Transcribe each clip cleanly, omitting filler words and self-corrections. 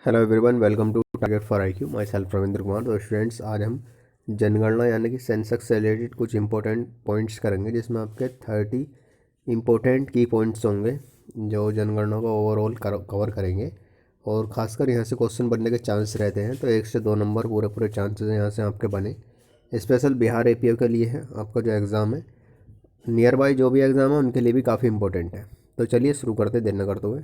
Hello everyone, welcome to target for IQ. My self Ravindra Kumar. तो students, आज हम जनगणना यानी कि सेंसस से रिलेटेड कुछ इंपॉर्टेंट पॉइंट्स करेंगे, जिसमें आपके 30 इंपॉर्टेंट की पॉइंट्स होंगे जो जनगणना को ओवरऑल कवर करेंगे। और खासकर यहाँ से क्वेश्चन बनने के चांस रहते हैं, तो 1 से 2 नंबर पूरे पूरे चांसेस यहाँ से आपके बने। स्पेशल बिहार एपीओ के लिए है आपका जो एग्ज़ाम है। नियर बाई जो भी एग्ज़ाम है उनके लिए भी काफ़ी इंपॉर्टेंट है। तो चलिए शुरू करते, देर न करते हुए।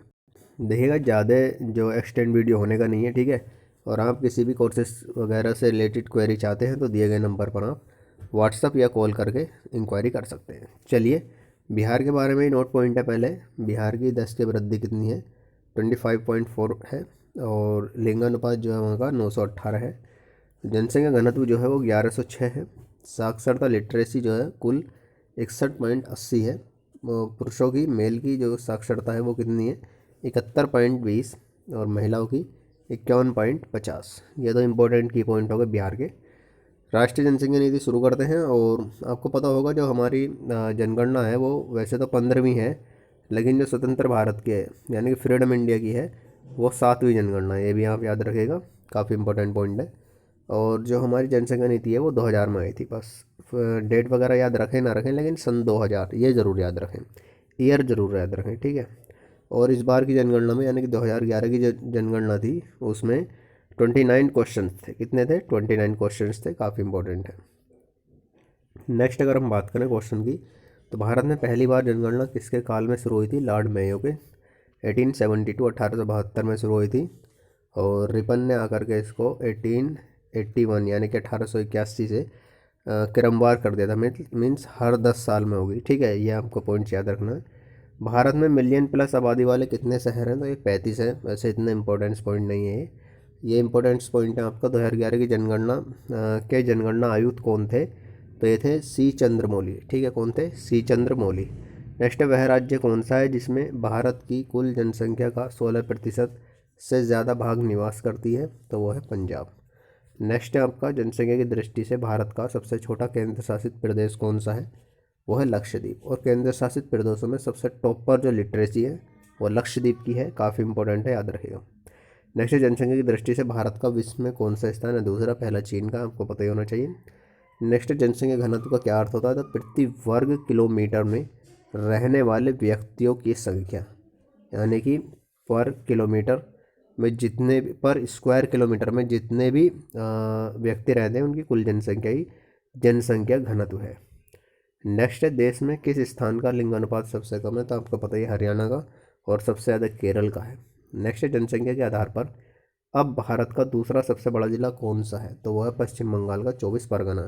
देखिएगा, ज़्यादा जो एक्सटेंड वीडियो होने का नहीं है, ठीक है। और आप किसी भी कोर्सेस वगैरह से रिलेटेड क्वेरी चाहते हैं तो दिए गए नंबर पर आप व्हाट्सअप या कॉल करके इंक्वायरी कर सकते हैं। चलिए, बिहार के बारे में ही नोट पॉइंट है। पहले बिहार की 10 की वृद्धि कितनी है? 25.4 है। और लिंगानुपात जो है वहाँ का 918 है। जनसंख्या घनत्व जो है वो 1106 है। साक्षरता लिटरेसी जो है कुल 61.80 है। पुरुषों की, मेल की जो साक्षरता है वो कितनी है? 71.20। और महिलाओं की 51.50। ये तो इम्पोर्टेंट की पॉइंट हो गए बिहार के। राष्ट्रीय जनसंख्या नीति शुरू करते हैं। और आपको पता होगा जो हमारी जनगणना है वो वैसे तो 15वीं है, लेकिन जो स्वतंत्र भारत के यानी कि फ्रीडम इंडिया की है वो 7वीं जनगणना है। ये भी आप याद रखिएगा, काफ़ी इंपॉर्टेंट पॉइंट है। और जो हमारी जनसंख्या नीति है वो 2000 में आई थी। बस डेट वगैरह याद रखें ना रखें, लेकिन सन 2000 ये ज़रूर याद रखें, ईयर ज़रूर याद रखें, ठीक है। और इस बार की जनगणना में यानी कि 2011 की जो जनगणना थी उसमें 29 क्वेश्चन थे। कितने थे? 29 क्वेश्चन थे, काफ़ी इंपॉर्टेंट है। नेक्स्ट अगर हम बात करें क्वेश्चन की, तो भारत में पहली बार जनगणना किसके काल में शुरू हुई थी? लॉर्ड मेयो के 1872 1872 में शुरू हुई थी। और रिपन ने आकर के इसको 1881 यानी कि 1881 से क्रमवार कर दिया था। मीन्स हर 10 साल में होगी, ठीक है। ये आपको पॉइंट्स याद रखना है। भारत में मिलियन प्लस आबादी वाले कितने शहर हैं? तो ये 35 है। वैसे इतना इंपॉर्टेंस पॉइंट नहीं है ये इंपॉर्टेंस पॉइंट है आपका 2011 की जनगणना के जनगणना आयुक्त कौन थे? तो ये थे सी चंद्रमौली, ठीक है। कौन थे? सी चंद्रमौली। नेक्स्ट है, वह राज्य कौन सा है जिसमें भारत की कुल जनसंख्या का 16% से ज़्यादा भाग निवास करती है? तो वो है पंजाब। नेक्स्ट है आपका, जनसंख्या की दृष्टि से भारत का सबसे छोटा केंद्र शासित प्रदेश कौन सा है? वो है लक्षद्वीप। और केंद्र शासित प्रदेशों में सबसे टॉप पर जो लिटरेसी है वो लक्षद्वीप की है, काफ़ी इंपॉर्टेंट है, याद रखिएगा। नेक्स्ट, जनसंख्या की दृष्टि से भारत का विश्व में कौन सा स्थान है? दूसरा, पहला चीन का, आपको पता ही होना चाहिए। नेक्स्ट, जनसंख्या घनत्व का क्या अर्थ होता है? तो प्रति वर्ग किलोमीटर में रहने वाले व्यक्तियों की संख्या, यानी कि पर किलोमीटर में जितने भी, पर स्क्वायर किलोमीटर में जितने भी व्यक्ति रहते हैं उनकी कुल जनसंख्या ही जनसंख्या घनत्व है। नेक्स्ट है, देश में किस स्थान का लिंग अनुपात सबसे कम है? तो आपको पता ही है, हरियाणा का। और सबसे ज़्यादा केरल का है। नेक्स्ट है, जनसंख्या के आधार पर अब भारत का दूसरा सबसे बड़ा जिला कौन सा है? तो वह है पश्चिम बंगाल का 24 परगना।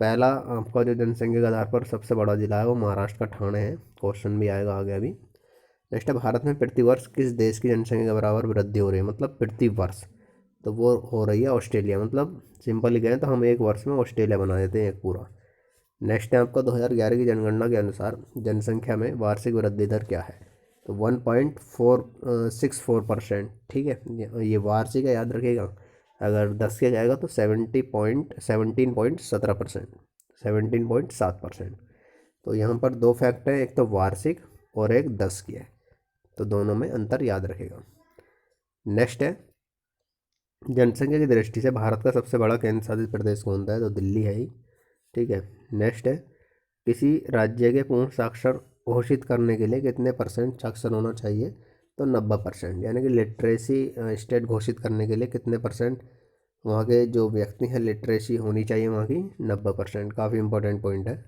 पहला आपका जो जनसंख्या के आधार पर सबसे बड़ा जिला है वो महाराष्ट्र का ठाणे है। क्वेश्चन भी आएगा आगे अभी। नेक्स्ट है, भारत में प्रतिवर्ष किस देश की जनसंख्या के बराबर वृद्धि हो रही है? मतलब प्रतिवर्ष, तो वो हो रही है ऑस्ट्रेलिया। मतलब सिंपली कहें तो हम एक वर्ष में ऑस्ट्रेलिया बना देते हैं एक पूरा। नेक्स्ट है आपका 2011 की जनगणना के अनुसार जनसंख्या में वार्षिक वृद्धि दर क्या है? तो 1.64%, ठीक है। ये वार्षिक है, याद रखिएगा। अगर 10 के जाएगा तो 17.17% 17.7%। तो यहाँ पर दो फैक्ट है, एक तो वार्षिक और एक 10 की है, तो दोनों में अंतर याद रखेगा। नेक्स्ट है, जनसंख्या की दृष्टि से भारत का सबसे बड़ा केंद्र शासित प्रदेश कौन सा है? तो दिल्ली है ही, ठीक है। नेक्स्ट है, किसी राज्य के पूर्ण साक्षर घोषित करने के लिए कितने परसेंट साक्षर होना चाहिए? तो 90%, यानी कि लिटरेसी स्टेट घोषित करने के लिए कितने परसेंट वहाँ के जो व्यक्ति हैं लिटरेसी होनी चाहिए वहाँ की? 90%। काफ़ी इंपॉर्टेंट पॉइंट है।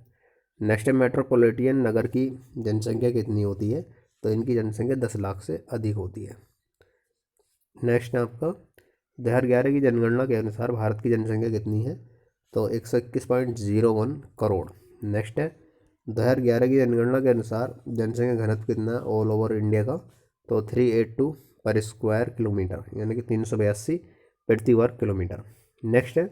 नेक्स्ट है, मेट्रोपॉलिटन नगर की जनसंख्या कितनी होती है? तो इनकी जनसंख्या 10 लाख से अधिक होती है। नेक्स्ट है आपका 2011 की जनगणना के अनुसार भारत की जनसंख्या कितनी है? तो 121.01 करोड़। नेक्स्ट है, 2011 की जनगणना के अनुसार जनसंख्या घनत्व कितना है ऑल ओवर इंडिया का? तो 382 पर स्क्वायर किलोमीटर, यानी कि 382 प्रति वर्ग किलोमीटर। नेक्स्ट है,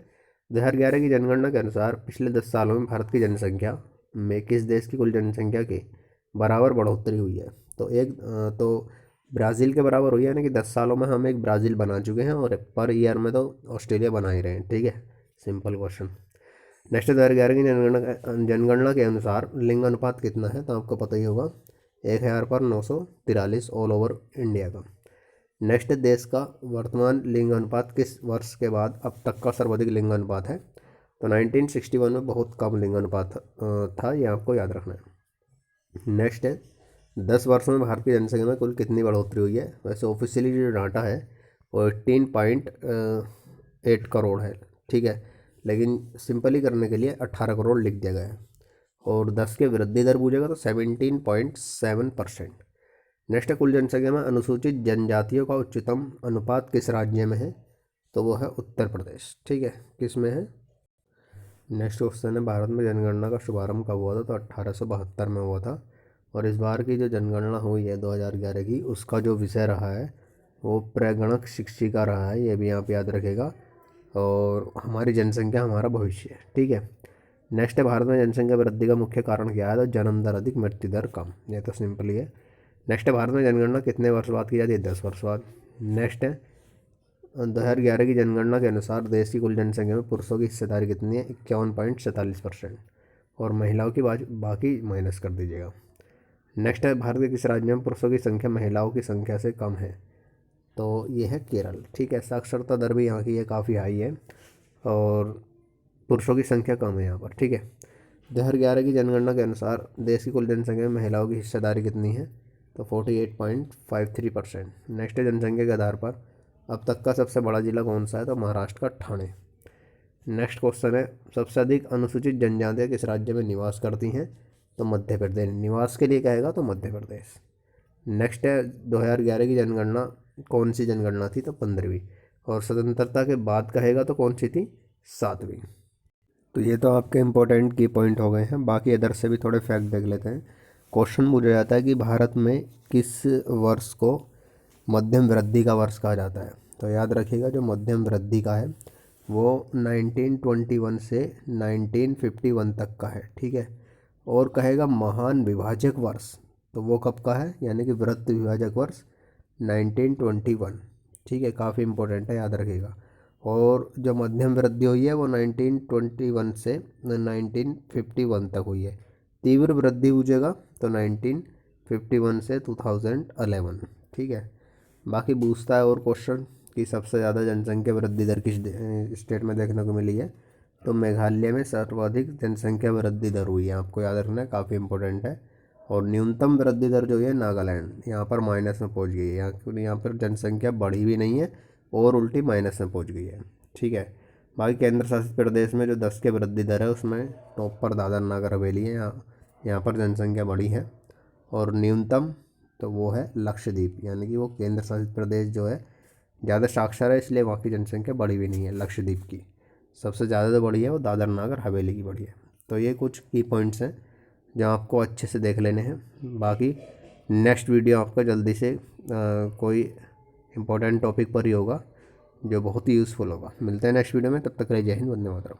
2011 की जनगणना के अनुसार पिछले 10 सालों में भारत की जनसंख्या में किस देश की कुल जनसंख्या के बराबर बढ़ोतरी हुई है? तो तो ब्राज़ील के बराबर हुई है, यानी कि 10 सालों में हम एक ब्राज़ील बना चुके हैं, और पर ईयर में तो ऑस्ट्रेलिया बना ही रहे हैं, ठीक है। Simple question. नेक्स्ट, 2011 की जनगणना के अनुसार लिंग अनुपात कितना है? तो आपको पता ही होगा, 1000 पर 943 ऑल ओवर इंडिया का। नेक्स्ट, देश का वर्तमान लिंग अनुपात किस वर्ष के बाद अब तक का सर्वाधिक लिंग अनुपात है? तो 1961 में बहुत कम लिंग अनुपात था, ये आपको याद रखना है। नेक्स्ट है, 10 वर्षों में भारत की जनसंख्या में कुल कितनी बढ़ोतरी हुई है? वैसे ऑफिशियली जो डाटा है वो 18.8 करोड़ है, ठीक है, लेकिन सिंपली करने के लिए 18 करोड़ लिख दिया गया है। और 10 के वृद्धि दर पूछेगा तो 17.7%। नेक्स्ट है, कुल जनसंख्या में अनुसूचित जनजातियों का उच्चतम अनुपात किस राज्य में है? तो वो है उत्तर प्रदेश, ठीक है। किस में है? नेक्स्ट क्वेश्चन है, भारत में जनगणना का शुभारंभ कब हुआ था? तो 1872 में हुआ था। और इस बार की जो जनगणना हुई है 2011 की, उसका जो विषय रहा है वो प्रगणक शिक्षिका रहा है, ये भी आप याद रखेगा। और हमारी जनसंख्या हमारा भविष्य है, ठीक है। नेक्स्ट है, भारत में जनसंख्या वृद्धि का मुख्य कारण क्या है? तो जन्म दर अधिक, मृत्यु दर कम, ये तो सिंपल ही है। नेक्स्ट है, भारत में जनगणना कितने वर्ष बाद की जाती है? 10 वर्ष बाद। नेक्स्ट है, 2011 की जनगणना के अनुसार देश की कुल जनसंख्या में पुरुषों की हिस्सेदारी कितनी है? 51.47%। और महिलाओं की बाकी माइनस कर दीजिएगा। नेक्स्ट है, भारत के किस राज्य में पुरुषों की संख्या महिलाओं की संख्या से कम है? तो ये है केरल, ठीक है। साक्षरता दर भी यहाँ की है काफ़ी हाई है और पुरुषों की संख्या कम है यहाँ पर, ठीक है। 2011 की जनगणना के अनुसार देश की कुल जनसंख्या में महिलाओं की हिस्सेदारी कितनी है? तो 48.53%। नेक्स्ट है, जनसंख्या के आधार पर अब तक का सबसे बड़ा जिला कौन सा है? तो महाराष्ट्र का ठाणे। नेक्स्ट क्वेश्चन है, सबसे अधिक अनुसूचित जनजातियाँ किस राज्य में निवास करती हैं? तो मध्य प्रदेश। निवास के लिए कहेगा तो मध्य प्रदेश। नेक्स्ट है, 2011 की जनगणना कौन सी जनगणना थी? तो 15वीं। और स्वतंत्रता के बाद कहेगा तो कौन सी थी? 7वीं। तो ये तो आपके इम्पोर्टेंट की पॉइंट हो गए हैं। बाकी इधर से भी थोड़े फैक्ट देख लेते हैं। क्वेश्चन पूछा जाता है कि भारत में किस वर्ष को मध्यम वृद्धि का वर्ष कहा जाता है? तो याद रखिएगा, जो मध्यम वृद्धि का है वो 1921 से 1951 तक का है, ठीक है। और कहेगा महान विभाजक वर्ष, तो वो कब का है? यानी कि वृत्त विभाजक वर्ष 1921, ठीक है। काफ़ी इंपॉर्टेंट है, याद रखिएगा। और जो मध्यम वृद्धि हुई है वो 1921 से 1951 तक हुई है। तीव्र वृद्धि पूछेगा तो 1951 से 2011, ठीक है। बाकी पूछता है और क्वेश्चन कि सबसे ज़्यादा जनसंख्या वृद्धि दर किस स्टेट में देखने को मिली है? तो मेघालय में सर्वाधिक जनसंख्या वृद्धि दर हुई है, आपको याद रखना है, काफ़ी इंपॉर्टेंट है। और न्यूनतम वृद्धि दर जो है नागालैंड, यहाँ पर माइनस में पहुँच गई है, यहाँ पर जनसंख्या बढ़ी भी नहीं है और उल्टी माइनस में पहुँच गई है, ठीक है। बाकी केंद्र शासित प्रदेश में जो 10 के वृद्धि दर है उसमें टॉप पर दादर नगर हवेली है, यहाँ पर जनसंख्या बढ़ी है। और न्यूनतम तो वो है लक्षद्वीप, यानी कि वो केंद्र शासित प्रदेश जो है ज़्यादा साक्षर है, इसलिए वहाँ की जनसंख्या बढ़ी भी नहीं है। लक्षद्वीप की सबसे ज़्यादा जो बढ़ी है वो दादर नगर हवेली की बढ़ी है। तो ये कुछ की पॉइंट्स हैं जो आपको अच्छे से देख लेने हैं। बाकी नेक्स्ट वीडियो आपका जल्दी से कोई इम्पोर्टेंट टॉपिक पर ही होगा जो बहुत ही यूज़फुल होगा। मिलते हैं नेक्स्ट वीडियो में, तब तक रहिए, जय हिंद, वंदे मातरम।